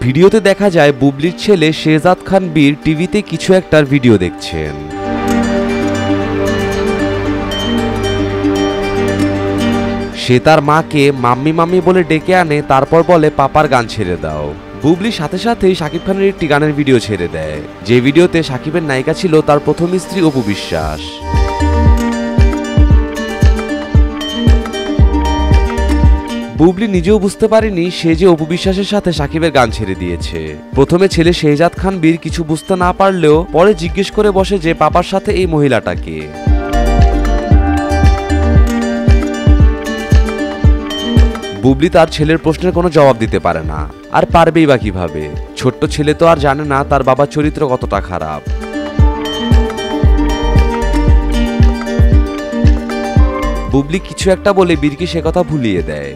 ভিডিওতে দেখা যায় বুবলির ছেলে শেহজাদ খান বীর টিভিতে কিছু একটার ভিডিও দেখছেন। সে তার মাকে মাম্মি মাম্মি বলে ডেকে আনে, তারপর বলে পাপার গান ছেড়ে দাও। বুবলি সাথে সাথেই শাকিব খানের একটি গানের ভিডিও ছেড়ে দেয়, যে ভিডিওতে শাকিবের নায়িকা ছিল তার প্রথম স্ত্রী অপু বিশ্বাস। বুবলি নিজেও বুঝতে পারেনি সে যে অপু বিশ্বাসের সাথে শাকিবের গান ছেড়ে দিয়েছে। প্রথমে ছেলে শেহজাদ খান বীর কিছু বুঝতে না পারলেও পরে জিজ্ঞেস করে বসে যে পাপার সাথে এই মহিলাটাকে। বুবলি তার ছেলের প্রশ্নের কোনো জবাব দিতে পারে না, আর পারবেই বা কিভাবে? ছোট্ট ছেলে তো আর জানে না তার বাবার চরিত্র কতটা খারাপ। বুবলি কিছু একটা বলে বীরকে সে কথা ভুলিয়ে দেয়।